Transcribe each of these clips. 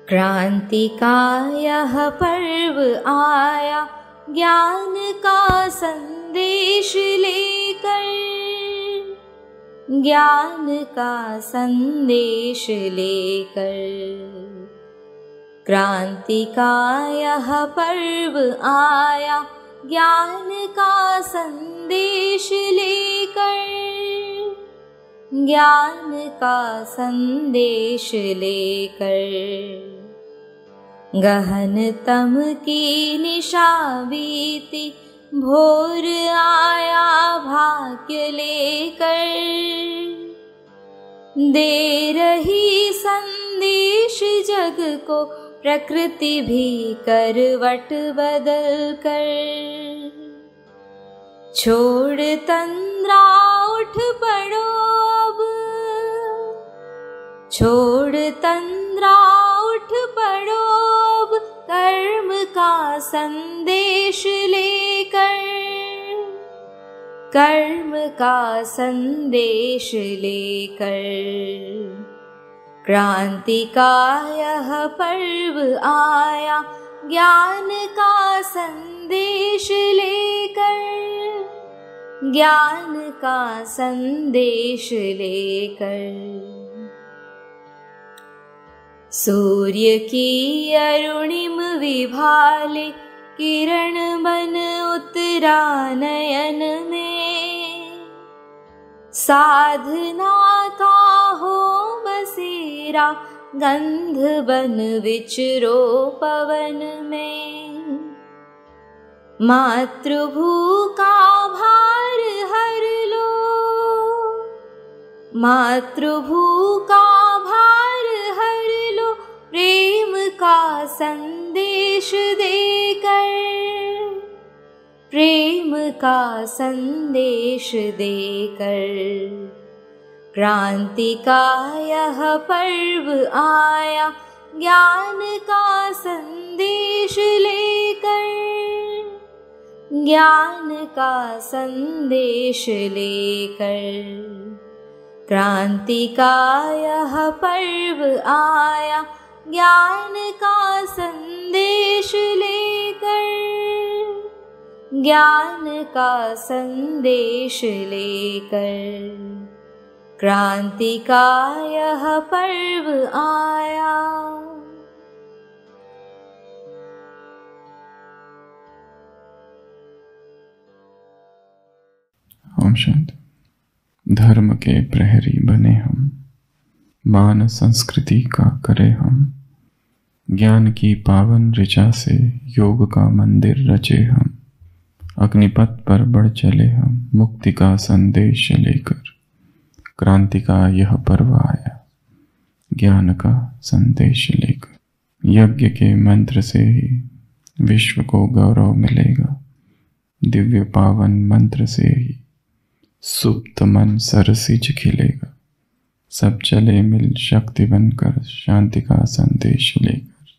क्रांति का यह पर्व आया ज्ञान का संदेश लेकर, ज्ञान का संदेश लेकर। क्रांति का यह पर्व आया ज्ञान का संदेश लेकर, ज्ञान का संदेश लेकर। गहनतम की निशा बीती, भोर आया भाग्य लेकर, दे रही संदेश जग को प्रकृति भी करवट बदल कर। छोड़ तंद्रा उठ पड़ो अब, छोड़ तंद्रा उठ पड़ो अब, कर्म का संदेश लेकर, कर्म का संदेश लेकर। क्रांति का यह पर्व आया ज्ञान का संदेश लेकर, ज्ञान का संदेश लेकर। सूर्य की अरुणिम विभाले, किरण बन उतरा नयन में। साधना का हो बसेरा, गंध बन विचरो पवन में। मातृभू का भार हर लो, मातृभू का भार हर लो, प्रेम का संदेश देकर, प्रेम का संदेश देकर। क्रांति का यह पर्व आया ज्ञान का संदेश लेकर, ज्ञान का संदेश लेकर। क्रांति का यह पर्व आया ज्ञान का संदेश लेकर, ज्ञान का संदेश लेकर। क्रांति का यह पर्व आया। ओम शांति। धर्म के प्रहरी बने हम, मान संस्कृति का करें हम। ज्ञान की पावन ऋचा से योग का मंदिर रचे हम। अग्निपथ पर बढ़ चले हम, मुक्ति का संदेश लेकर। क्रांति का यह पर्व आया ज्ञान का संदेश लेकर। यज्ञ के मंत्र से ही विश्व को गौरव मिलेगा। दिव्य पावन मंत्र से ही सुप्त मन सरसिज खिलेगा। सब चले मिल शक्ति बनकर, शांति का संदेश लेकर।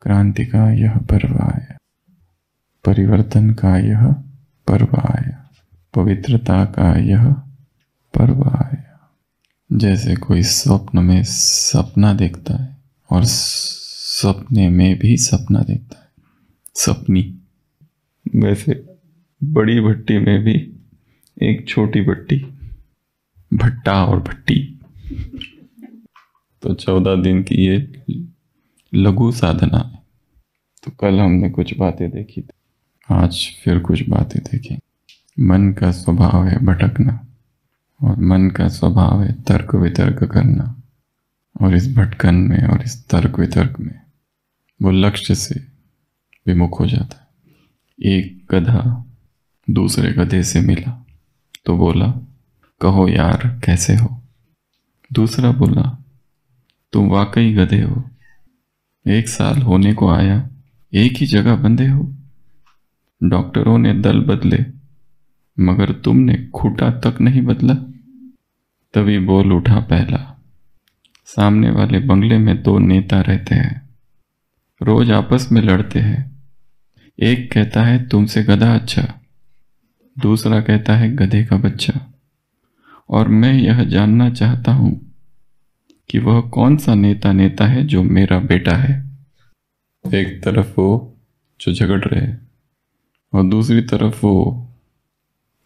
क्रांति का यह पर्व आया, परिवर्तन का यह पर्व आया, पवित्रता का यह पर्व आया। जैसे कोई स्वप्न में सपना देखता है और सपने में भी सपना देखता है, सपनी, वैसे बड़ी भट्टी में भी एक छोटी भट्टी, भट्टा और भट्टी। तो 14 दिन की ये लघु साधना है। तो कल हमने कुछ बातें देखी थी, आज फिर कुछ बातें देखें। मन का स्वभाव है भटकना और मन का स्वभाव है तर्क वितर्क करना। और इस भटकन में और इस तर्क वितर्क में वो लक्ष्य से विमुख हो जाता है। एक गधा दूसरे गधे से मिला तो बोला, कहो यार कैसे हो। दूसरा बोला, तुम वाकई गधे हो, 1 साल होने को आया, एक ही जगह बंधे हो। डॉक्टरों ने दल बदले मगर तुमने खूंटा तक नहीं बदला। तभी बोल उठा पहला, सामने वाले बंगले में 2 नेता रहते हैं, रोज आपस में लड़ते हैं। एक कहता है तुमसे गधा अच्छा, दूसरा कहता है गधे का बच्चा। और मैं यह जानना चाहता हूं कि वह कौन सा नेता है जो मेरा बेटा है। एक तरफ वो जो झगड़ रहे हैं और दूसरी तरफ वो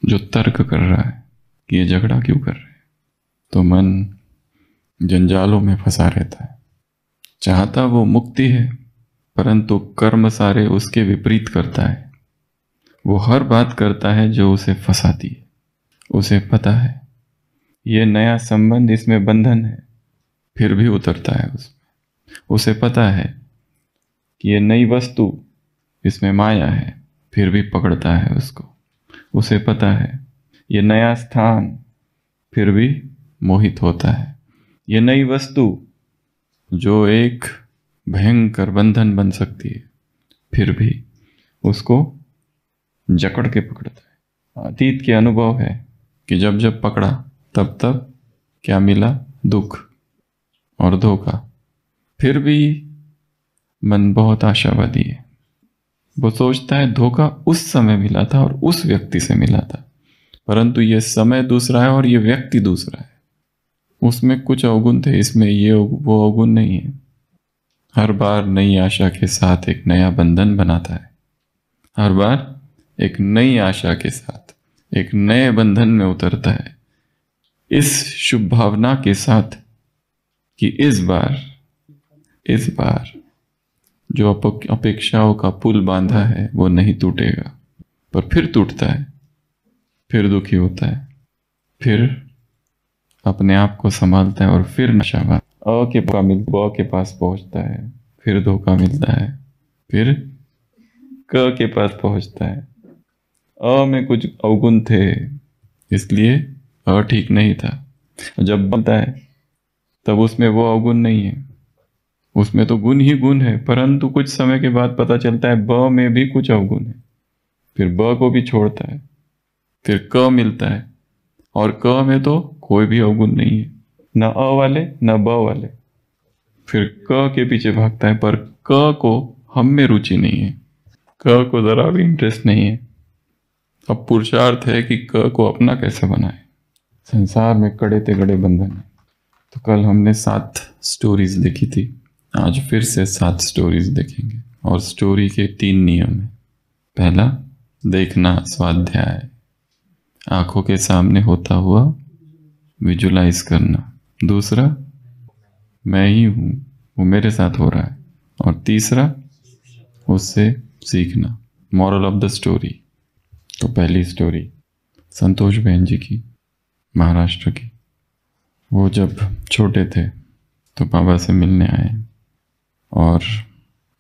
जो तर्क कर रहा है कि ये झगड़ा क्यों कर रहे हैं। तो मन जंजालों में फंसा रहता है। चाहता वो मुक्ति है, परंतु कर्म सारे उसके विपरीत करता है। वो हर बात करता है जो उसे फंसाती है। उसे पता है ये नया संबंध, इसमें बंधन है, फिर भी उतरता है उसमें। उसे पता है कि ये नई वस्तु, इसमें माया है, फिर भी पकड़ता है उसको। उसे पता है ये नया स्थान, फिर भी मोहित होता है। ये नई वस्तु जो एक भयंकर बंधन बन सकती है, फिर भी उसको जकड़ के पकड़ता है। अतीत के अनुभव है कि जब जब पकड़ा तब तब क्या मिला, दुख और धोखा। फिर भी मन बहुत आशावादी है। वो सोचता है धोखा उस समय मिला था और उस व्यक्ति से मिला था, परंतु ये समय दूसरा है और ये व्यक्ति दूसरा है। उसमें कुछ अवगुण थे, इसमें ये वो अवगुण नहीं है। हर बार नई आशा के साथ एक नया बंधन बनाता है। हर बार एक नई आशा के साथ एक नए बंधन में उतरता है, इस शुभ भावना के साथ कि इस बार जो अपेक्षाओं का पुल बांधा है वो नहीं टूटेगा। पर फिर टूटता है, फिर दुखी होता है, फिर अपने आप को संभालता है और फिर नशाबाज ब के पास पहुंचता है, फिर धोखा मिलता है, फिर क के पास पहुंचता है। अ में कुछ अवगुण थे, इसलिए अ ठीक नहीं था। जब बनता है तब उसमें वो अवगुण नहीं है, उसमें तो गुण ही गुण है, परंतु कुछ समय के बाद पता चलता है ब में भी कुछ अवगुण है। फिर ब को भी छोड़ता है, फिर क मिलता है, और क में तो कोई भी अवगुण नहीं है, न अ वाले न ब वाले। फिर क के पीछे भागता है, पर क को हम में रुचि नहीं है, क को जरा भी इंटरेस्ट नहीं है। अब पुरुषार्थ है कि क को अपना कैसे बनाए। संसार में कड़े ते गड़े बंधन है। तो कल हमने 7 स्टोरीज देखी थी, आज फिर से 7 स्टोरीज देखेंगे। और स्टोरी के 3 नियम है। पहला, देखना स्वाध्याय, आंखों के सामने होता हुआ विजुलाइज करना। दूसरा, मैं ही हूँ, वो मेरे साथ हो रहा है। और तीसरा, उससे सीखना। Moral of the story. तो पहली स्टोरी संतोष बहन जी की, महाराष्ट्र की। वो जब छोटे थे तो बाबा से मिलने आए और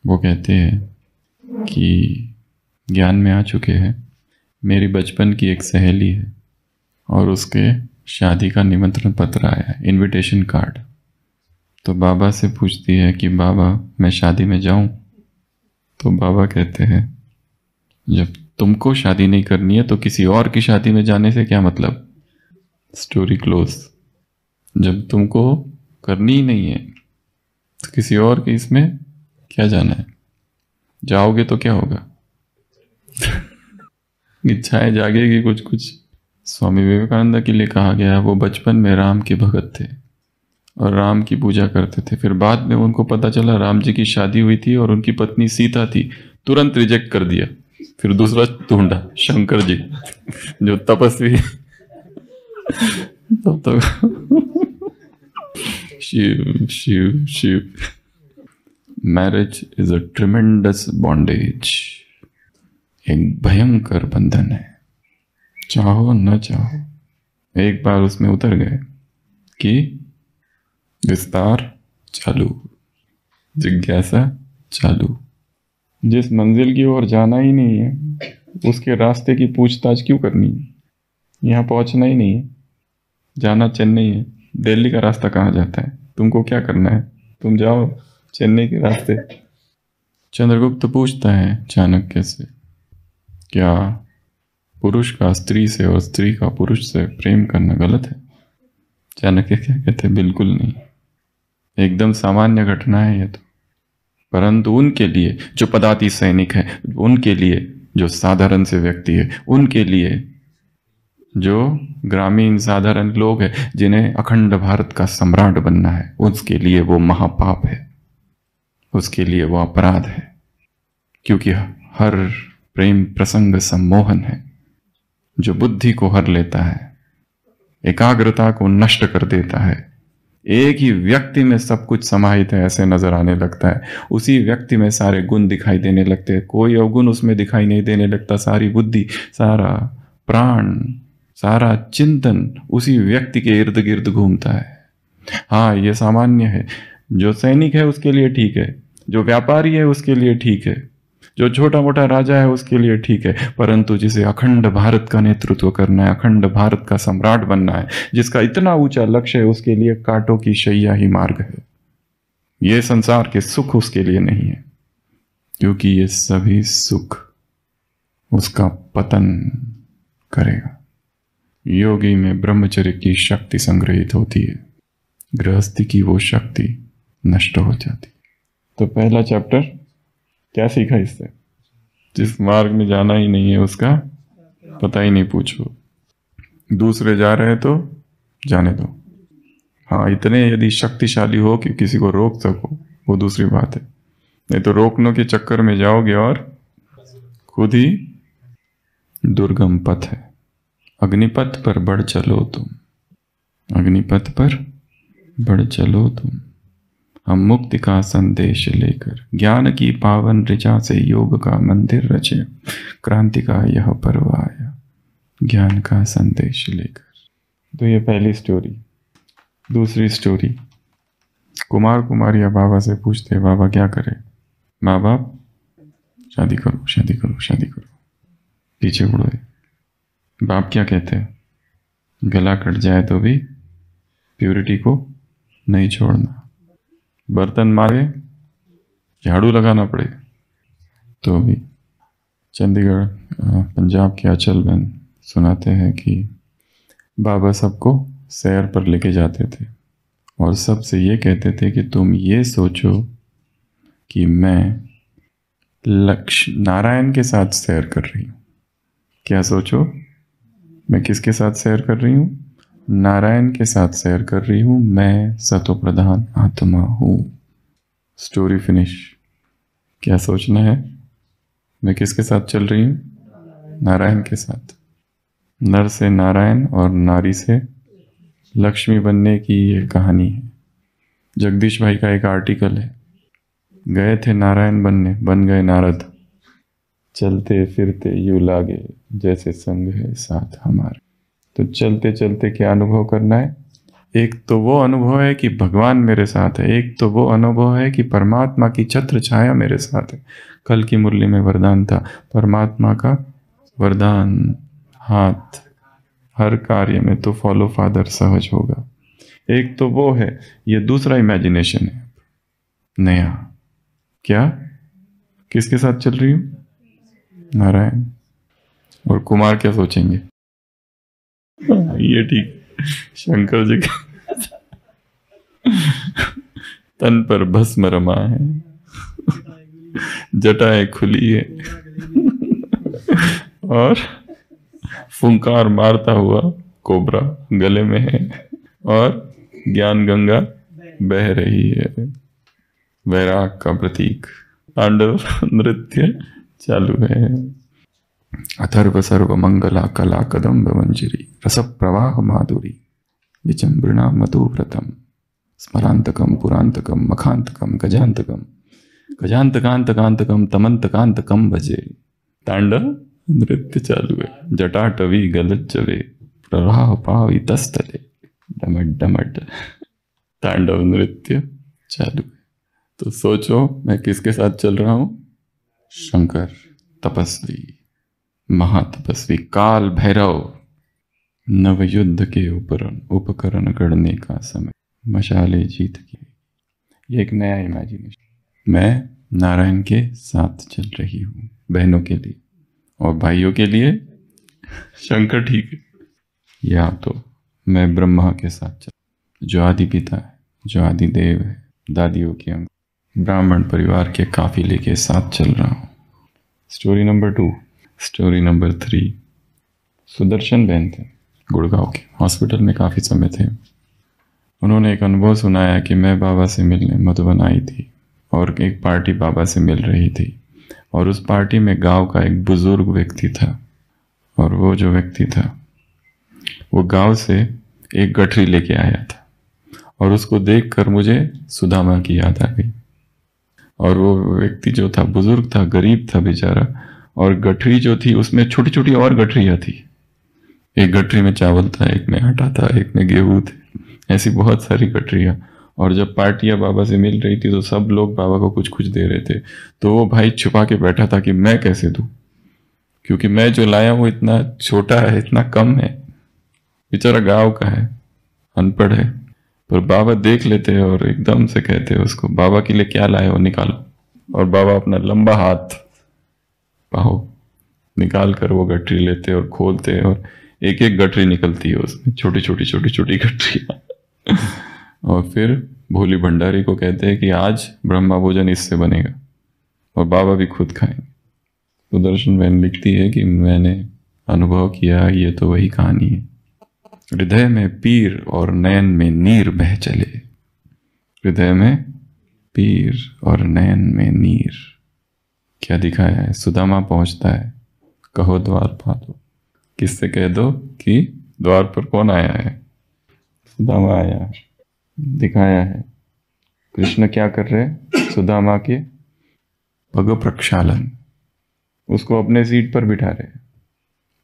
वो कहते हैं कि ज्ञान में आ चुके हैं, मेरी बचपन की एक सहेली है और उसके शादी का निमंत्रण पत्र आया है, इनविटेशन कार्ड। तो बाबा से पूछती है कि बाबा मैं शादी में जाऊं? तो बाबा कहते हैं जब तुमको शादी नहीं करनी है तो किसी और की शादी में जाने से क्या मतलब। Story close. जब तुमको करनी ही नहीं है तो किसी और की इसमें क्या जाना है। जाओगे तो क्या होगा इच्छाएं जागेगी कुछ कुछ। स्वामी विवेकानंद के लिए कहा गया वो बचपन में राम के भगत थे और राम की पूजा करते थे। फिर बाद में उनको पता चला राम जी की शादी हुई थी और उनकी पत्नी सीता थी, तुरंत रिजेक्ट कर दिया। फिर दूसरा ढूंढा, शंकर जी जो तपस्वी तब तक Shiva Shiva Shiva. Marriage is a tremendous bondage, एक भयंकर बंधन है। चाहो न चाहो एक बार उसमें उतर गए कि विस्तार चालू, जिज्ञासा चालू। जिस मंजिल की ओर जाना ही नहीं है उसके रास्ते की पूछताछ क्यों करनी है। यहाँ पहुंचना ही नहीं है, जाना चेन्नई है, दिल्ली का रास्ता कहाँ जाता है, तुमको क्या करना है, तुम जाओ चेन्नई के रास्ते। चंद्रगुप्त पूछता है चाणक्य से, क्या पुरुष का स्त्री से और स्त्री का पुरुष से प्रेम करना गलत है? चाणक्य क्या कहते हैं, बिल्कुल नहीं, एकदम सामान्य घटना है ये तो। परंतु उनके लिए जो पदाति सैनिक है, उनके लिए जो साधारण से व्यक्ति है, उनके लिए जो ग्रामीण साधारण लोग हैं जिन्हें अखंड भारत का सम्राट बनना है, उसके लिए वो महापाप है, उसके लिए वो अपराध है, क्योंकि हर प्रेम प्रसंग सम्मोहन है जो बुद्धि को हर लेता है, एकाग्रता को नष्ट कर देता है। एक ही व्यक्ति में सब कुछ समाहित है ऐसे नजर आने लगता है, उसी व्यक्ति में सारे गुण दिखाई देने लगते हैं, कोई अवगुण उसमें दिखाई नहीं देने लगता। सारी बुद्धि, सारा प्राण, सारा चिंतन उसी व्यक्ति के इर्द गिर्द घूमता है। हाँ, ये सामान्य है, जो सैनिक है उसके लिए ठीक है, जो व्यापारी है उसके लिए ठीक है, जो छोटा मोटा राजा है उसके लिए ठीक है, परंतु जिसे अखंड भारत का नेतृत्व करना है, अखंड भारत का सम्राट बनना है, जिसका इतना ऊंचा लक्ष्य है, उसके लिए कांटों की शैया ही मार्ग है। ये संसार के सुख उसके लिए नहीं है, क्योंकि ये सभी सुख उसका पतन करेगा। योगी में ब्रह्मचर्य की शक्ति संग्रहित होती है, गृहस्थी की वो शक्ति नष्ट हो जाती। तो पहला चैप्टर क्या सीखा इससे? जिस मार्ग में जाना ही नहीं है उसका पता ही नहीं पूछो। दूसरे जा रहे हैं तो जाने दो। हाँ, इतने यदि शक्तिशाली हो कि किसी को रोक सको वो दूसरी बात है, नहीं तो रोकने के चक्कर में जाओगे और खुद ही दुर्गम पथ है। अग्निपथ पर बढ़ चलो तुम, अग्निपथ पर बढ़ चलो तुम। हम मुक्ति का संदेश लेकर ज्ञान की पावन ऋचा से योग का मंदिर रचे, क्रांति का यह पर्व आया ज्ञान का संदेश लेकर। तो ये पहली स्टोरी। दूसरी स्टोरी, कुमार कुमारिया बाबा से पूछते, बाबा क्या करे? माँ बाप शादी करो, शादी करो, शादी करो, पीछे मुड़ो। बाप क्या कहते हैं? गला कट जाए तो भी प्यूरिटी को नहीं छोड़ना, बर्तन मारे झाड़ू लगाना पड़े तो भी। चंडीगढ़ पंजाब के अचल बहन सुनाते हैं कि बाबा सबको सैर पर लेके जाते थे और सबसे ये कहते थे कि तुम ये सोचो कि मैं लक्ष्य नारायण के साथ सैर कर रही हूँ। क्या सोचो? मैं किसके साथ सैर कर रही हूँ? नारायण के साथ सैर कर रही हूँ, मैं सतो प्रधान आत्मा हूँ। Story finish. क्या सोचना है? मैं किसके साथ चल रही हूँ? नारायण के साथ। नर से नारायण और नारी से लक्ष्मी बनने की ये कहानी है। जगदीश भाई का एक आर्टिकल है, गए थे नारायण बनने, बन गए नारद, चलते फिरते यूं लागे जैसे संग है साथ हमारे। तो चलते चलते क्या अनुभव करना है? एक तो वो अनुभव है कि भगवान मेरे साथ है, एक तो वो अनुभव है कि परमात्मा की छत्र छाया मेरे साथ है। कल की मुरली में वरदान था, परमात्मा का वरदान हाथ, हर कार्य में तो फॉलो फादर सहज होगा। एक तो वो है, ये दूसरा इमेजिनेशन है नया। क्या? किसके साथ चल रही हूँ? नारायण। और कुमार क्या सोचेंगे? ये ठीक, शंकर जी का तन पर भस्म रमा है, जटाएं खुली है और फुंकार मारता हुआ कोबरा गले में है और ज्ञान गंगा बह रही है। वैराग का प्रतीक। तांडव नृत्य चालू है। अथर्व सर्व मंगला कला कदम्ब मंजरी रस प्रवाह माधुरी विचंबृणा मधुव्रतम स्मरांतकम पुरांतकम मखांतकम गजांतकम गजांतकांतकांतकम तमंतकांतकम भजे। तांडव नृत्य चालू है। जटाटवी गलज्जवे प्रवाह पावी तस्तले डमड डमड। तांडव नृत्य चालू है। तो सोचो मैं किसके साथ चल रहा हूं? शंकर, तपस्वी, महातपस्वी, काल भैरव। नवयुद्ध के उपकरण गढ़ने का समय, मशाले जीत की। ये एक नया इमेजिनेशन। मैं नारायण के साथ चल रही हूँ, बहनों के लिए, और भाइयों के लिए शंकर ठीक है। या तो मैं ब्रह्मा के साथ चल, जो आदि पिता है, जो आदि देव है, दादियों के अंग, ब्राह्मण परिवार के काफिले के साथ चल रहा हूँ। Story number 2। Story number 3। Sudarshan बहन थे, गुड़गांव के हॉस्पिटल में काफ़ी समय थे। उन्होंने एक अनुभव सुनाया कि मैं बाबा से मिलने मधुबन आई थी और एक पार्टी बाबा से मिल रही थी, और उस पार्टी में गांव का एक बुजुर्ग व्यक्ति था, और वो जो व्यक्ति था वो गांव से एक गठरी लेके आया था, और उसको देखकर मुझे सुदामा की याद आ गई। और वो व्यक्ति जो था बुजुर्ग था, गरीब था बेचारा, और गठरी जो थी उसमें छोटी छोटी और गठरियाँ थी। एक गठरी में चावल था, एक में आटा था, एक में गेहूं थे, ऐसी बहुत सारी गठरियाँ। और जब पार्टियाँ बाबा से मिल रही थी तो सब लोग बाबा को कुछ कुछ दे रहे थे, तो वो भाई छुपा के बैठा था कि मैं कैसे दूं, क्योंकि मैं जो लाया हूँ इतना छोटा है, इतना कम है। बेचारा गाँव का है, अनपढ़ है, पर बाबा देख लेते हैं और एकदम से कहते हैं उसको, बाबा के लिए क्या लाए हो निकालो। और बाबा अपना लंबा हाथ पाहो निकाल कर वो गठरी लेते और खोलते, और एक एक गठरी निकलती है उसमें, छोटी छोटी छोटी छोटी गठरियाँ। और फिर भोली भंडारी को कहते हैं कि आज ब्रह्मा भोजन इससे बनेगा, और बाबा भी खुद खाएंगे। तो दर्शन बहन लिखती है कि मैंने अनुभव किया, ये तो वही कहानी है। हृदय में पीर और नयन में नीर बह चले, हृदय में पीर और नयन में नीर। क्या दिखाया है? सुदामा पहुंचता है, कहो द्वार पालो, किससे कह दो कि द्वार पर कौन आया है? सुदामा आया है। दिखाया है कृष्ण क्या कर रहे हैं, सुदामा के पग प्रक्षालन, उसको अपने सीट पर बिठा रहे हैं।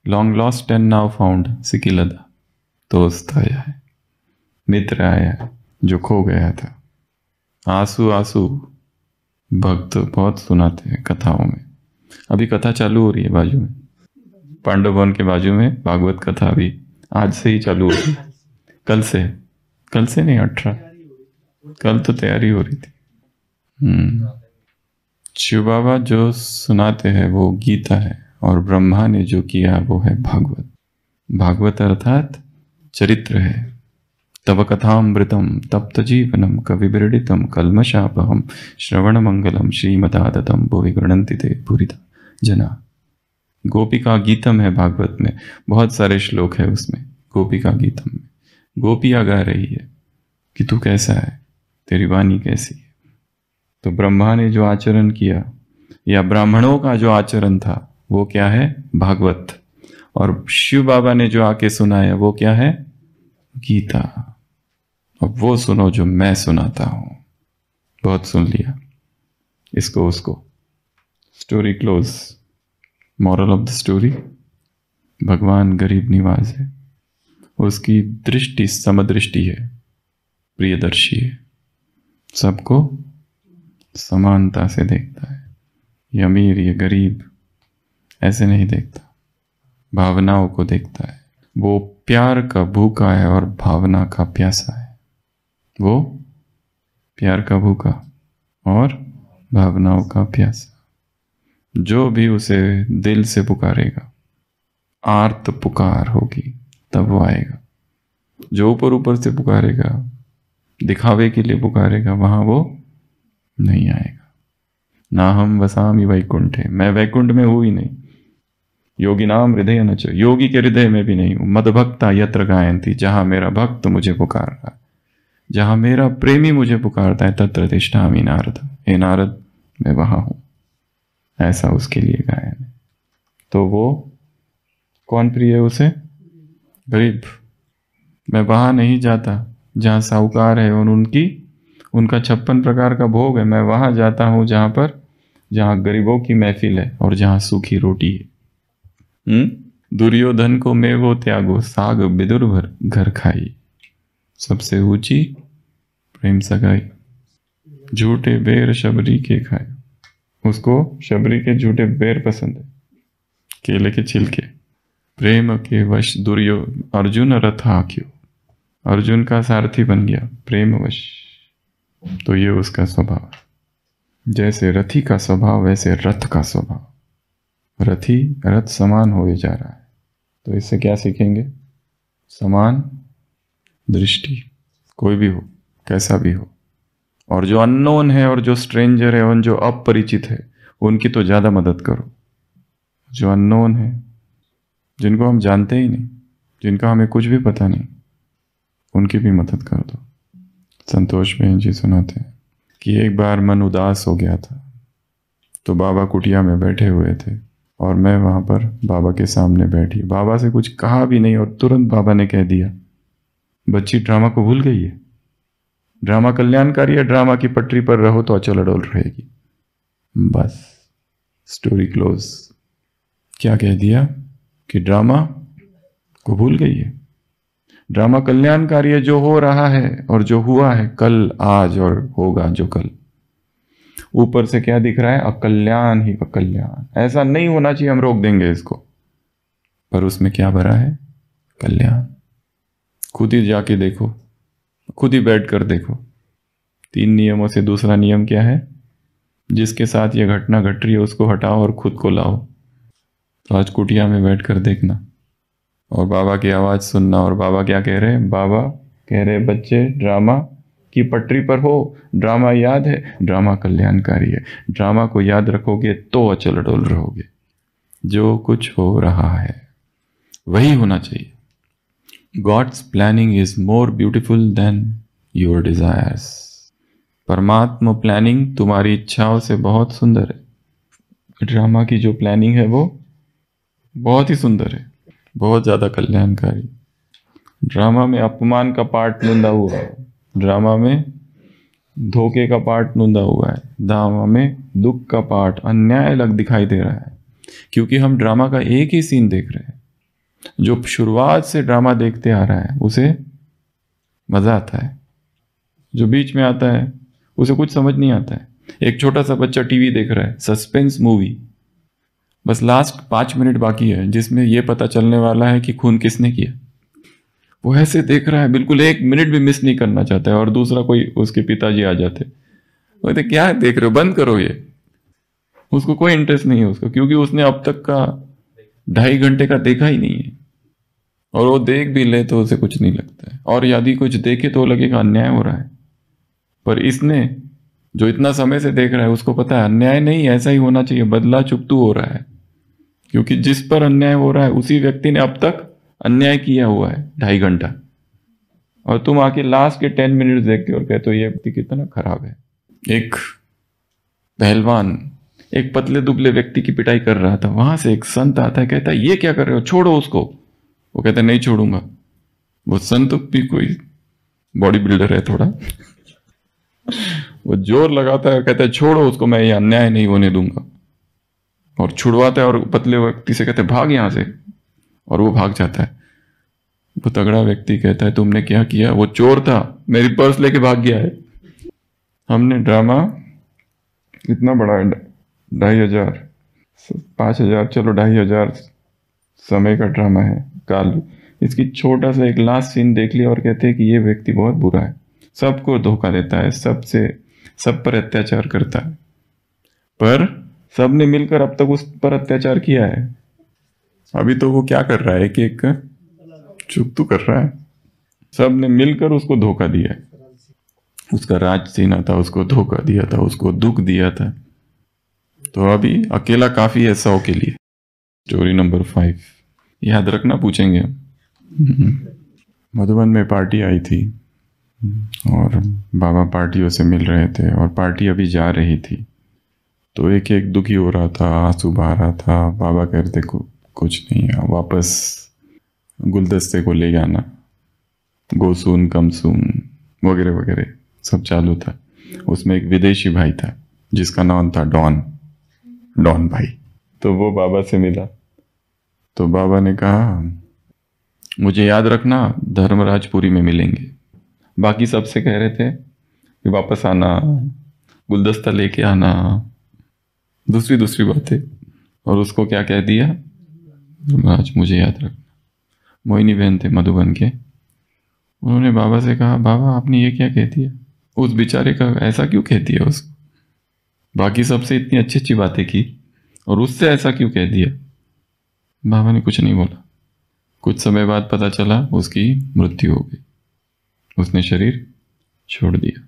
Long lost and now found सिकिलदा, दोस्त आया है, मित्र आया है जो खो गया था। आंसू आंसू भक्त बहुत सुनाते हैं कथाओं में। अभी कथा चालू हो रही है बाजू में, पांडव वन के बाजू में भागवत कथा अभी आज से ही चालू हो रही है। कल से नहीं, 18 कल तो तैयारी हो रही थी। शिव बाबा जो सुनाते हैं वो गीता है, और ब्रह्मा ने जो किया वो है भागवत। भागवत अर्थात चरित्र है। तव कथामृतम तप्त जीवनम कविबिरडितम कल्मषापहम श्रवण मंगलम श्रीमदादतम भुवि गृणन्ति ते पुरिता जना। गोपिका गीतम है भागवत में, बहुत सारे श्लोक है उसमें। गोपिका गीतम में गोपियाँ गा रही है कि तू कैसा है, तेरी वाणी कैसी है। तो ब्रह्मा ने जो आचरण किया, या ब्राह्मणों का जो आचरण था, वो क्या है? भागवत। और शिव बाबा ने जो आके सुनाया वो क्या है? गीता। अब वो सुनो जो मैं सुनाता हूं। बहुत सुन लिया, इसको उसको। Story close. Moral of the story, भगवान गरीब निवाज है, उसकी दृष्टि समदृष्टि है, प्रियदर्शी है, सबको समानता से देखता है। ये अमीर ये गरीब ऐसे नहीं देखता, भावनाओं को देखता है। वो प्यार का भूखा है और भावना का प्यासा है। वो प्यार का भूखा और भावनाओं का प्यासा। जो भी उसे दिल से पुकारेगा, आर्त पुकार होगी, तब वो आएगा। जो ऊपर ऊपर से पुकारेगा, दिखावे के लिए पुकारेगा, वहां वो नहीं आएगा। ना हम वसामि वैकुंठे, मैं वैकुंठ में हूं ही नहीं। योगी नाम हृदय न च, योगी के हृदय में भी नहीं हूं। मदभक्ता यत्र गायन्ति, जहां मेरा भक्त मुझे पुकार रहा है, जहां मेरा प्रेमी मुझे पुकारता है, तत्र तिष्ठामि नारद, हे नारद मैं वहां हूं। ऐसा उसके लिए गायन है। तो वो कौन प्रिय है उसे? गरीब। मैं वहां नहीं जाता जहां साहूकार है और उनका 56 प्रकार का भोग है। मैं वहां जाता हूं जहां गरीबों की महफिल है और जहां सूखी रोटी है। दुर्योधन को मैं वो त्यागो, साग बिदुर भर घर खाई। सबसे ऊंची प्रेम सगाई, झूठे बेर शबरी के खाए। उसको शबरी के झूठे बेर पसंद है, केले के छिलके। प्रेम के वश अर्जुन रथ आख्यो, अर्जुन का सारथी बन गया प्रेम वश। तो ये उसका स्वभाव। जैसे रथी का स्वभाव वैसे रथ का स्वभाव। रथी रथ समान होए जा रहा है, तो इससे क्या सीखेंगे? समान दृष्टि, कोई भी हो, कैसा भी हो। और जो अननोन है और जो स्ट्रेंजर है और जो अपरिचित है, उनकी तो ज़्यादा मदद करो। जो अननोन है, जिनको हम जानते ही नहीं, जिनका हमें कुछ भी पता नहीं, उनकी भी मदद कर दो। संतोष बहन जी सुनाते हैं कि एक बार मन उदास हो गया था, तो बाबा कुटिया में बैठे हुए थे और मैं वहाँ पर बाबा के सामने बैठी। बाबा से कुछ कहा भी नहीं और तुरंत बाबा ने कह दिया, बच्ची ड्रामा को भूल गई है, ड्रामा कल्याणकारी है, ड्रामा की पटरी पर रहो तो अचल अडोल रहेगी। बस स्टोरी क्लोज। क्या कह दिया कि ड्रामा को भूल गई है, ड्रामा कल्याणकारी है, जो हो रहा है और जो हुआ है कल, आज और होगा जो कल। ऊपर से क्या दिख रहा है? अकल्याण ही अकल्याण। ऐसा नहीं होना चाहिए, हम रोक देंगे इसको, पर उसमें क्या भरा है? कल्याण। खुद ही जाके देखो, खुद ही बैठ कर देखो। 3 नियमों से दूसरा नियम क्या है? जिसके साथ ये घटना घट रही है उसको हटाओ और खुद को लाओ। तो आज कुटिया में बैठ कर देखना और बाबा की आवाज़ सुनना। और बाबा क्या कह रहे हैं? बाबा कह रहे बच्चे ड्रामा की पटरी पर हो, ड्रामा याद है, ड्रामा कल्याणकारी है, ड्रामा को याद रखोगे तो अचल अडोल रहोगे। जो कुछ हो रहा है वही होना चाहिए। God's planning is more beautiful than your desires. परमात्मा प्लानिंग तुम्हारी इच्छाओं से बहुत सुंदर है। ड्रामा की जो प्लानिंग है वो बहुत ही सुंदर है, बहुत ज़्यादा कल्याणकारी। ड्रामा में अपमान का पार्ट नूंदा हुआ है, ड्रामा में धोखे का पार्ट नूंदा हुआ है, ड्रामा में दुख का पार्ट, अन्याय अलग दिखाई दे रहा है। क्योंकि हम ड्रामा का एक ही सीन देख रहे हैं। जो शुरुआत से ड्रामा देखते आ रहा है उसे मज़ा आता है, जो बीच में आता है उसे कुछ समझ नहीं आता है। एक छोटा सा बच्चा टीवी देख रहा है, सस्पेंस मूवी, बस लास्ट 5 मिनट बाकी है जिसमें यह पता चलने वाला है कि खून किसने किया। वो ऐसे देख रहा है, बिल्कुल 1 मिनट भी मिस नहीं करना चाहता है। और दूसरा कोई उसके पिताजी आ जाते, वो कहते क्या देख रहे हो, बंद करो ये। उसको कोई इंटरेस्ट नहीं है उसको, क्योंकि उसने अब तक का 2.5 घंटे का देखा ही नहीं है। और वो देख भी ले तो उसे कुछ नहीं लगता है, और यदि कुछ देखे तो लगेगा अन्याय हो रहा है। पर इसने जो इतना समय से देख रहा है उसको पता है अन्याय नहीं, ऐसा ही होना चाहिए, बदला चुकतू हो रहा है। क्योंकि जिस पर अन्याय हो रहा है उसी व्यक्ति ने अब तक अन्याय किया हुआ है 2.5 घंटा, और तुम आके लास्ट के 10 मिनट देख के और कहते हो ये व्यक्ति कितना खराब है। एक पहलवान एक पतले दुबले व्यक्ति की पिटाई कर रहा था, वहां से एक संत आता है, कहता है ये क्या कर रहे हो, छोड़ो उसको। वो कहता है नहीं छोड़ूंगा। वो संत भी कोई बॉडी बिल्डर है थोड़ा, वो जोर लगाता है, कहता है छोड़ो उसको, मैं ये अन्याय नहीं होने दूंगा। और छुड़वाता है और पतले व्यक्ति से कहते भाग यहां से, और वो भाग जाता है। वो तगड़ा व्यक्ति कहता है तुमने क्या किया? वो चोर था, मेरी पर्स लेके भाग गया है। हमने ड्रामा कितना बड़ा है, 2,500 5,000 चलो 2,500 समय का ड्रामा है काल। इसकी छोटा सा एक लास्ट सीन देख लिया और कहते हैं कि ये व्यक्ति बहुत बुरा है, सबको धोखा देता है, सब पर अत्याचार करता है। पर सबने मिलकर अब तक उस पर अत्याचार किया है। अभी तो वो क्या कर रहा है कि एक चुकतू कर रहा है। सबने मिलकर उसको धोखा दिया है, उसका राज सीना था, उसको धोखा दिया था, उसको दुख दिया था। तो अभी अकेला काफी है 100 के लिए। स्टोरी नंबर 5 याद रखना, पूछेंगे। मधुबन में पार्टी आई थी और बाबा पार्टियों से मिल रहे थे और पार्टी अभी जा रही थी। तो एक एक दुखी हो रहा था, आंसू बहा रहा था। बाबा कहते कुछ नहीं है, वापस गुलदस्ते को ले जाना, गोसून कमसून वगैरह वगैरह सब चालू था। उसमें एक विदेशी भाई था जिसका नाम था डॉन भाई। तो वो बाबा से मिला, तो बाबा ने कहा मुझे याद रखना धर्मराजपुरी में मिलेंगे। बाकी सबसे कह रहे थे कि वापस आना, गुलदस्ता लेके आना, दूसरी बातें। और उसको क्या कह दिया? आज मुझे याद रखना। मोहिनी बहन थे मधुबन के, उन्होंने बाबा से कहा बाबा आपने ये क्या कह दिया? उस बेचारे का ऐसा क्यों कह दिया उसको? बाकी सबसे इतनी अच्छी अच्छी बातें की और उससे ऐसा क्यों कह दिया? बाबा ने कुछ नहीं बोला। कुछ समय बाद पता चला उसकी मृत्यु हो गई, उसने शरीर छोड़ दिया।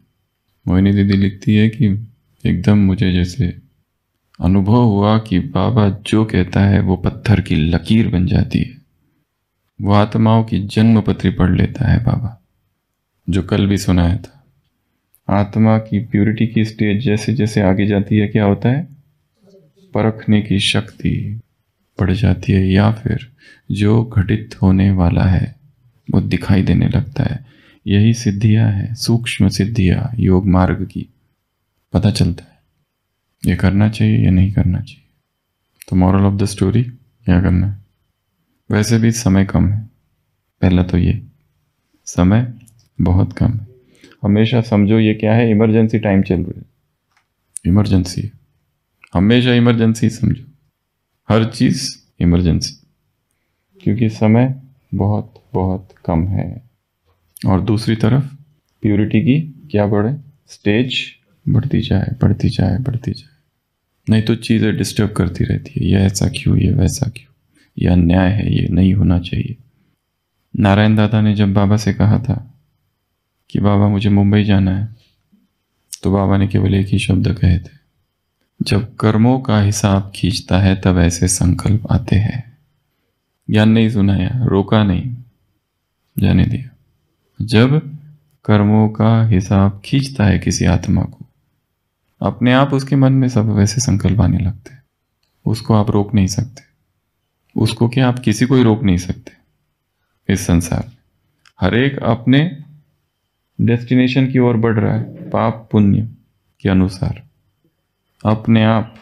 मोहिनी दीदी लिखती है कि एकदम मुझे जैसे अनुभव हुआ कि बाबा जो कहता है वो पत्थर की लकीर बन जाती है। वो आत्माओं की जन्म पत्री पढ़ लेता है बाबा, जो कल भी सुनाया था। आत्मा की प्यूरिटी की स्टेज जैसे जैसे आगे जाती है, क्या होता है, परखने की शक्ति बढ़ जाती है, या फिर जो घटित होने वाला है वो दिखाई देने लगता है। यही सिद्धियां है, सूक्ष्म सिद्धियां योग मार्ग की। पता चलता है ये करना चाहिए या नहीं करना चाहिए। तो मॉरल ऑफ द स्टोरी, क्या करना है। वैसे भी समय कम है, पहला तो ये समय बहुत कम है। हमेशा समझो ये क्या है, इमरजेंसी टाइम चल रहा है, इमरजेंसी है, हमेशा इमरजेंसी समझो, हर चीज इमरजेंसी, क्योंकि समय बहुत बहुत कम है। और दूसरी तरफ प्यूरिटी की क्या बढ़े, स्टेज बढ़ती जाए बढ़ती जाए बढ़ती जाए, नहीं तो चीज़ें डिस्टर्ब करती रहती है, ये ऐसा क्यों, ये वैसा क्यों, ये अन्याय है, ये नहीं होना चाहिए। नारायण दादा ने जब बाबा से कहा था कि बाबा मुझे मुंबई जाना है, तो बाबा ने केवल एक ही शब्द कहे थे, जब कर्मों का हिसाब खींचता है तब ऐसे संकल्प आते हैं। ज्ञान नहीं सुनाया, रोका नहीं, जाने दिया। जब कर्मों का हिसाब खींचता है किसी आत्मा को, अपने आप उसके मन में सब वैसे संकल्प आने लगते हैं। उसको आप रोक नहीं सकते, उसको क्या आप किसी को ही रोक नहीं सकते। इस संसार में हर एक अपने डेस्टिनेशन की ओर बढ़ रहा है, पाप पुण्य के अनुसार अपने आप।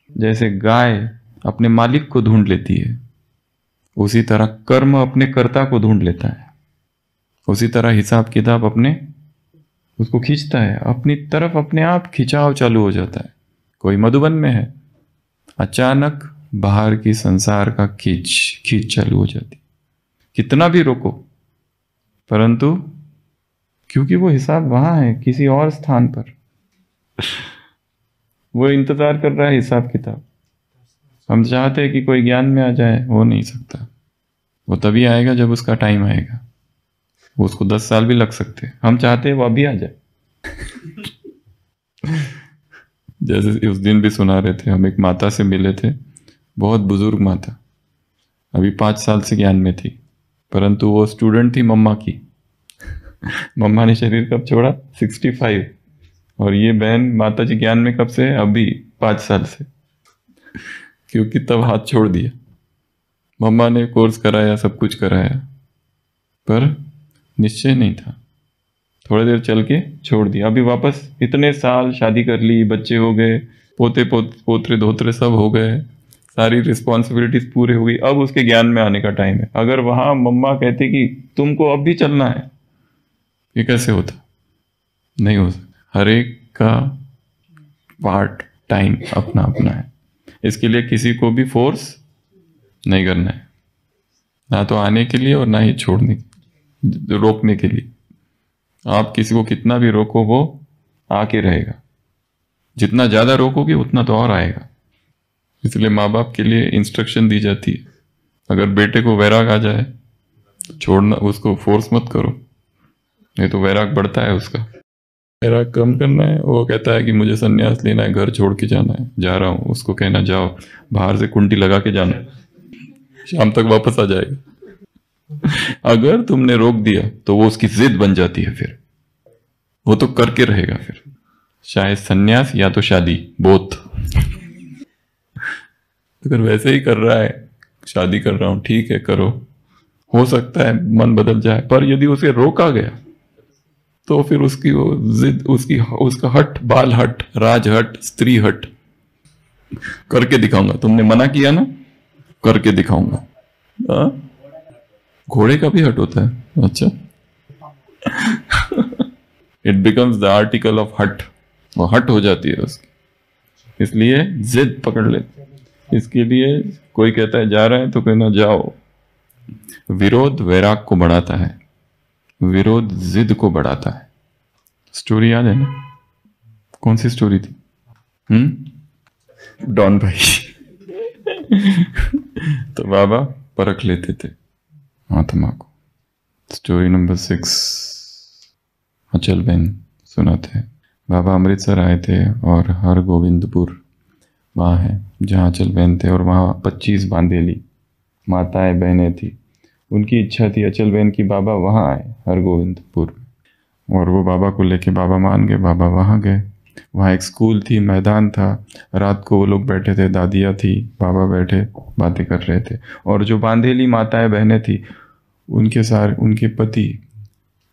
जैसे गाय अपने मालिक को ढूंढ लेती है, उसी तरह कर्म अपने कर्ता को ढूंढ लेता है, उसी तरह हिसाब किताब अपने उसको खींचता है अपनी तरफ, अपने आप खिंचाव चालू हो जाता है। कोई मधुबन में है, अचानक बाहर की संसार का खींच चालू हो जाती, कितना भी रोको, परंतु क्योंकि वो हिसाब वहां है किसी और स्थान पर, वो इंतजार कर रहा है हिसाब किताब। हम चाहते हैं कि कोई ज्ञान में आ जाए, हो नहीं सकता। वो तभी आएगा जब उसका टाइम आएगा, उसको 10 साल भी लग सकते हैं। हम चाहते हैं वो अभी आ जाए। जैसे उस दिन भी सुना रहे थे, हम एक माता से मिले थे, बहुत बुजुर्ग माता, अभी 5 साल से ज्ञान में थी, परंतु वो स्टूडेंट थी मम्मा की। मम्मा ने शरीर कब छोड़ा, 65, और ये बहन माता जी ज्ञान में कब से है, अभी 5 साल से, क्योंकि तब हाथ छोड़ दिया। मम्मा ने कोर्स कराया, सब कुछ कराया, पर निश्चय नहीं था, थोड़ी देर चल के छोड़ दिया। अभी वापस इतने साल, शादी कर ली, बच्चे हो गए, पोतरे धोतरे सब हो गए, सारी रिस्पॉन्सिबिलिटीज पूरी हो गई, अब उसके ज्ञान में आने का टाइम है। अगर वहां मम्मा कहती कि तुमको अब भी चलना है, ये कैसे होता, नहीं हो सकता। हर एक का पार्ट टाइम अपना अपना है, इसके लिए किसी को भी फोर्स नहीं करना है, ना तो आने के लिए और ना ही छोड़ने रोकने के लिए। आप किसी को कितना भी रोको वो आके रहेगा, जितना ज्यादा रोकोगे उतना तो और आएगा। इसलिए माँ बाप के लिए इंस्ट्रक्शन दी जाती है, अगर बेटे को वैराग आ जाए तो छोड़ना, उसको फोर्स मत करो, नहीं तो वैराग बढ़ता है उसका। वैराग कम करना है, वो कहता है कि मुझे संन्यास लेना है, घर छोड़ के जाना है, जा रहा हूँ, उसको कहना जाओ, बाहर से कुंडी लगा के जाना, शाम तक वापस आ जाएगा। अगर तुमने रोक दिया तो वो उसकी जिद बन जाती है, फिर वो तो करके रहेगा, फिर चाहे सन्यास या तो शादी, बोथ। अगर वैसे ही कर रहा है, शादी कर रहा हूं, ठीक है करो, हो सकता है मन बदल जाए, पर यदि उसे रोका गया तो फिर उसकी वो जिद, उसका हट, बाल हट, राज हट, स्त्री हट, करके दिखाऊंगा, तुमने मना किया ना, करके दिखाऊंगा। घोड़े का भी हट होता है, अच्छा। It becomes the article of हट, वो हट हो जाती है उसकी, इसलिए जिद पकड़ लेते। इसके लिए कोई कहता है जा रहे हैं तो कहना जाओ। विरोध वैराग को बढ़ाता है, विरोध जिद को बढ़ाता है। स्टोरी याद है ना, कौन सी स्टोरी थी? डॉन भाई। तो बाबा परख लेते थे आत्मा को। स्टोरी नंबर 6 अचल बहन सुनाते हैं। बाबा अमृतसर आए थे और हर गोविंदपुर वहाँ है जहाँ अचल बहन थे, और वहाँ 25 बांधेली माताएं बहनें थी, उनकी इच्छा थी अचल बहन की बाबा वहाँ आए हरगोविंदपुर में, और वो बाबा को लेके बाबा मान गए। बाबा वहाँ गए, वहाँ एक स्कूल थी, मैदान था, रात को वो लोग बैठे थे, दादियाँ थी, बाबा बैठे बातें कर रहे थे। और जो बांधेली माताएं बहनें थी, उनके पति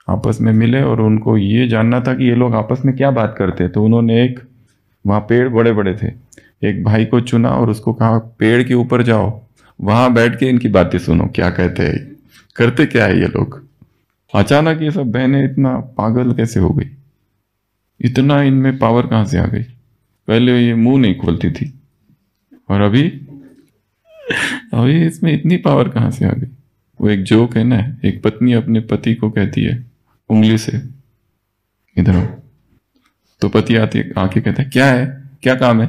आपस में मिले और उनको ये जानना था कि ये लोग आपस में क्या बात करते। तो उन्होंने वहाँ पेड़ बड़े बड़े थे, एक भाई को चुना और उसको कहा पेड़ के ऊपर जाओ, वहाँ बैठ के इनकी बातें सुनो, क्या कहते हैं, करते क्या है ये लोग। अचानक ये सब बहनें इतना पागल कैसे हो गई, इतना इनमें पावर कहाँ से आ गई। पहले ये मुंह नहीं खोलती थी और अभी इसमें इतनी पावर कहाँ से आ गई। वो एक जोक है ना, एक पत्नी अपने पति को कहती है उंगली से इधर हो, तो पति आके कहता है क्या है, क्या काम है।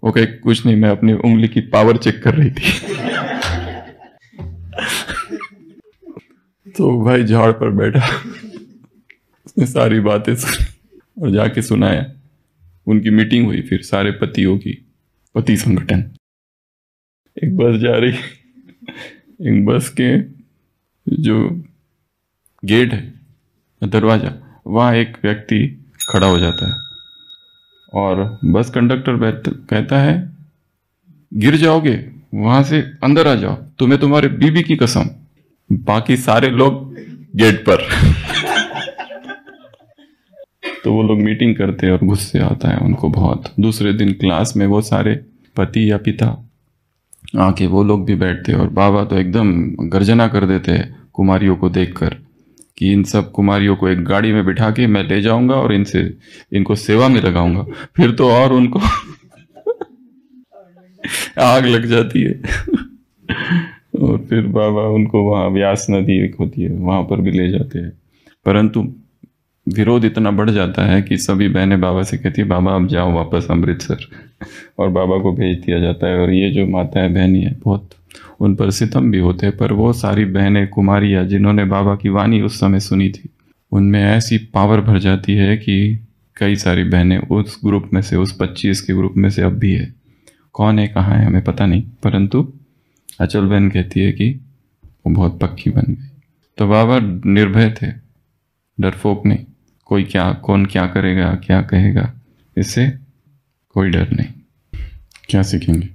वो कहे कुछ नहीं, मैं अपनी उंगली की पावर चेक कर रही थी। तो भाई झाड़ पर बैठा, उसने सारी बातें सुनी और जाके सुनाया। उनकी मीटिंग हुई फिर सारे पतियों की, पति संगठन। एक बस जा रही, एक बस के जो गेट है, दरवाजा, वहाँ एक व्यक्ति खड़ा हो जाता है और बस कंडक्टर कहता है गिर जाओगे, वहां से अंदर आ जाओ, तुम्हें तुम्हारे बीबी की कसम। बाकी सारे लोग गेट पर। तो वो लोग मीटिंग करते हैं और गुस्से आता है उनको बहुत। दूसरे दिन क्लास में वो सारे पति या पिता आके वो लोग भी बैठते और बाबा तो एकदम गर्जना कर देते हैं कुमारियों को देखकर कि इन सब कुमारियों को एक गाड़ी में बिठा के मैं ले जाऊंगा और इनको सेवा में लगाऊंगा। फिर तो और उनको आग लग जाती है। और फिर बाबा उनको वहाँ व्यास नदी एक होती है, वहाँ पर भी ले जाते हैं। परंतु विरोध इतना बढ़ जाता है कि सभी बहनें बाबा से कहती है बाबा अब जाओ वापस अमृतसर, और बाबा को भेज दिया जाता है। और ये जो माताएं बहनी है बहुत उन पर सितम भी होते हैं, पर वो सारी बहनें कुमारियाँ जिन्होंने बाबा की वाणी उस समय सुनी थी, उनमें ऐसी पावर भर जाती है कि कई सारी बहनें उस ग्रुप में से, उस 25 के ग्रुप में से अब भी है। कौन है कहाँ है हमें पता नहीं, परंतु अचल बहन कहती है कि वो बहुत पक्की बन गई। तो बाबा निर्भय थे, डरपोक नहीं। कौन क्या करेगा, क्या कहेगा, इससे कोई डर नहीं। क्या सीखेंगे?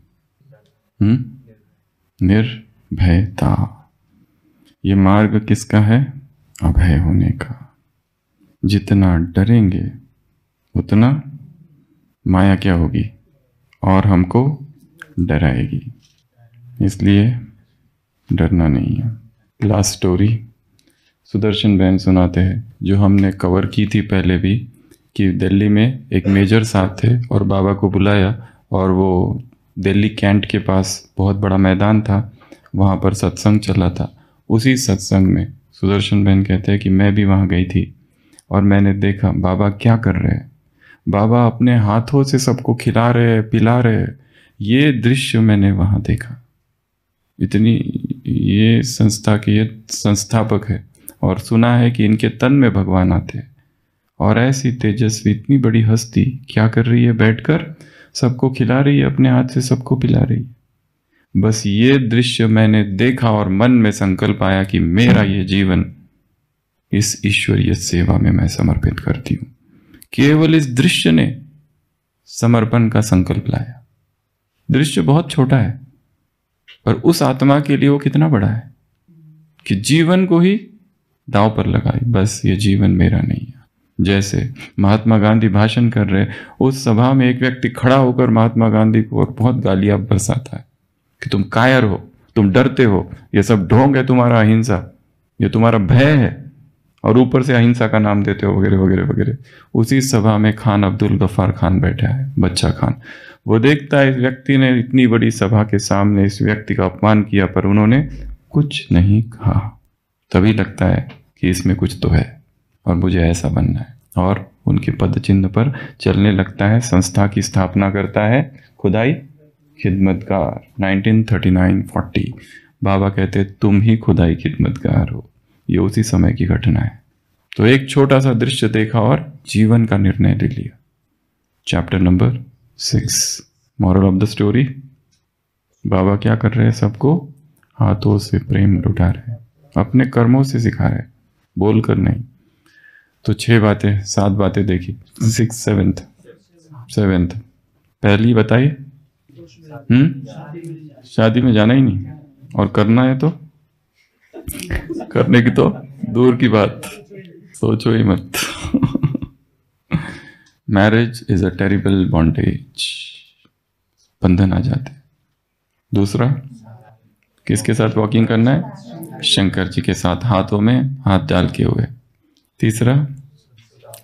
निर्भयता। ये मार्ग किसका है? अभय होने का। जितना डरेंगे उतना माया क्या होगी और हमको डराएगी, इसलिए डरना नहीं है। लास्ट स्टोरी सुदर्शन बहन सुनाते हैं, जो हमने कवर की थी पहले भी, कि दिल्ली में एक मेजर साहब थे और बाबा को बुलाया और वो दिल्ली कैंट के पास बहुत बड़ा मैदान था, वहाँ पर सत्संग चला था। उसी सत्संग में सुदर्शन बहन कहते हैं कि मैं भी वहाँ गई थी और मैंने देखा बाबा क्या कर रहे हैं। बाबा अपने हाथों से सबको खिला रहे, पिला रहे। ये दृश्य मैंने वहाँ देखा। ये संस्था के ये संस्थापक है और सुना है कि इनके तन में भगवान आते हैं। और ऐसी तेजस्वी इतनी बड़ी हस्ती क्या कर रही है? बैठकर सबको खिला रही है, अपने हाथ से सबको पिला रही है। बस ये दृश्य मैंने देखा और मन में संकल्प आया कि मेरा ये जीवन इस ईश्वरीय सेवा में मैं समर्पित करती हूँ। केवल इस दृश्य ने समर्पण का संकल्प लाया। दृश्य बहुत छोटा है, पर उस आत्मा के लिए वो कितना बड़ा है कि जीवन को ही दांव पर लगाई। बस ये जीवन मेरा नहीं है। जैसे महात्मा गांधी भाषण कर रहे, उस सभा में एक व्यक्ति खड़ा होकर महात्मा गांधी को और बहुत गालियां बरसाता है कि तुम कायर हो, तुम डरते हो, ये सब ढोंग है तुम्हारा, अहिंसा, ये तुम्हारा भय है, और ऊपर से अहिंसा का नाम देते हो, वगैरह वगैरह वगैरह। उसी सभा में खान अब्दुल गफ्फार खान बैठा है, बच्चा खान। वो देखता है इस व्यक्ति ने इतनी बड़ी सभा के सामने इस व्यक्ति का अपमान किया, पर उन्होंने कुछ नहीं कहा। तभी लगता है कि इसमें कुछ तो है और मुझे ऐसा बनना है, और उनके पद चिन्ह पर चलने लगता है। संस्था की स्थापना करता है खुदाई खिदमतगार। 1939-40 बाबा कहते तुम ही खुदाई खिदमतगार हो। ये उसी समय की घटना है। तो एक छोटा सा दृश्य देखा और जीवन का निर्णय ले लिया। Chapter number 6, moral of the story. बाबा क्या कर रहे हैं? सबको हाथों से प्रेम लुटा रहे हैं अपने कर्मों से सिखा रहे, बोल कर नहीं। तो 6 बातें 7 बातें देखी। 7th पहली बताइए। शादी में जाना ही नहीं, और करना है तो करने की तो दूर की बात, सोचो ही मत। Marriage is a terrible bondage, बंधन आ जाते। दूसरा, किसके साथ वॉकिंग करना है? शंकर जी के साथ, हाथों में हाथ डाल के हुए। तीसरा,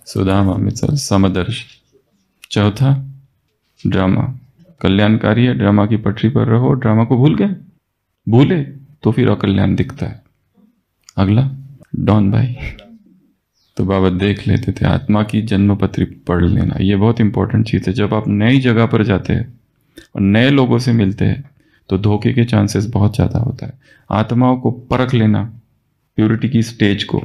सुदामा मित्र समदर्श। चौथा, ड्रामा कल्याणकारी है, ड्रामा की पटरी पर रहो। ड्रामा को भूल गए, भूले तो फिर अकल्याण दिखता है। अगला, डॉन भाई। तो बाबा देख लेते थे, आत्मा की जन्मपत्री पढ़ लेना, ये बहुत इंपॉर्टेंट चीज़ है। जब आप नई जगह पर जाते हैं और नए लोगों से मिलते हैं तो धोखे के चांसेस बहुत ज़्यादा होता है। आत्माओं को परख लेना, प्योरिटी की स्टेज को।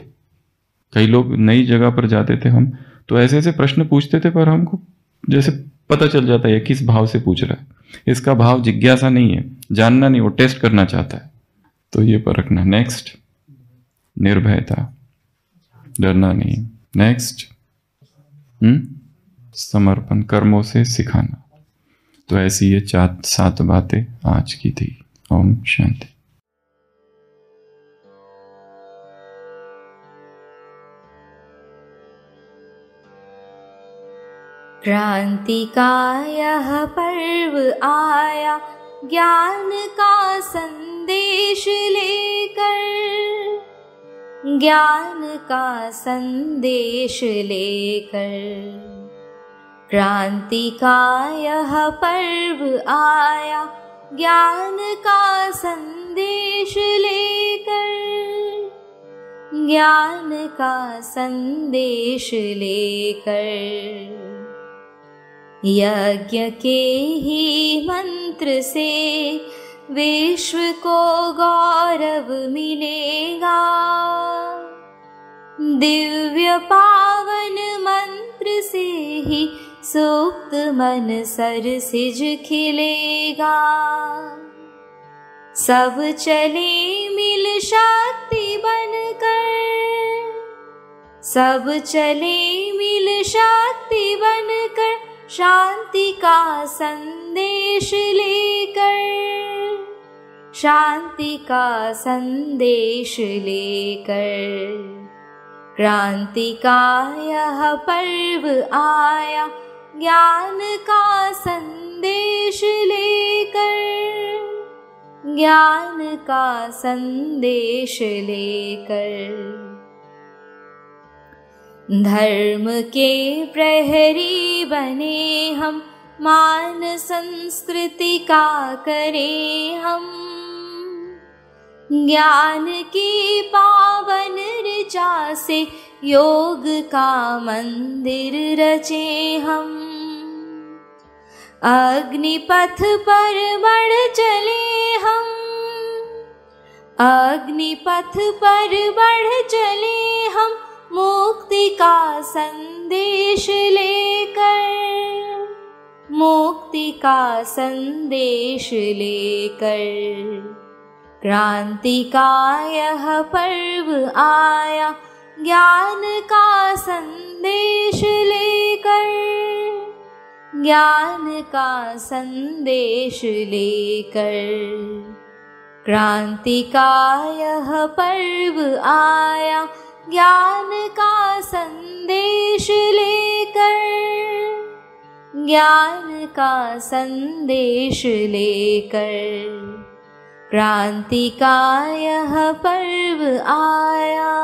कई लोग नई जगह पर जाते थे हम, तो ऐसे ऐसे प्रश्न पूछते थे, पर हमको जैसे पता चल जाता है किस भाव से पूछ रहा है। इसका भाव जिज्ञासा नहीं है, जानना नहीं, वो टेस्ट करना चाहता है। तो ये परखना। नेक्स्ट, निर्भयता, डरना नहीं। नेक्स्ट, समर्पण, कर्मों से सिखाना। तो ऐसी ये 7 बातें आज की थी। ओम शांति। क्रांति का यह पर्व आया, ज्ञान का संदेश लेकर, ज्ञान का संदेश लेकर। क्रांति का यह पर्व आया, ज्ञान का संदेश लेकर, ज्ञान का संदेश लेकर। यज्ञ के ही मंत्र से विश्व को गौरव मिलेगा, दिव्य पावन मंत्र से ही सुप्त मन सरसिज खिलेगा। सब चले मिल शक्ति बनकर, सब चले मिल शक्ति बनकर, शांति का संदेश लेकर, शांति का संदेश लेकर। क्रांति का यह पर्व आया, ज्ञान का संदेश लेकर, ज्ञान का संदेश लेकर। धर्म के प्रहरी बने हम, मान संस्कृति का करें हम, ज्ञान की पावन ऋचा से योग का मंदिर रचे हम। अग्निपथ पर बढ़ चले हम, अग्निपथ पर बढ़ चले हम, मुक्ति का संदेश लेकर, मुक्ति का संदेश लेकर। क्रांति का यह पर्व आया, ज्ञान का संदेश लेकर, ज्ञान का संदेश लेकर। क्रांति का यह पर्व आया, ज्ञान का संदेश लेकर, ज्ञान का संदेश लेकर। क्रांति का यह पर्व आया।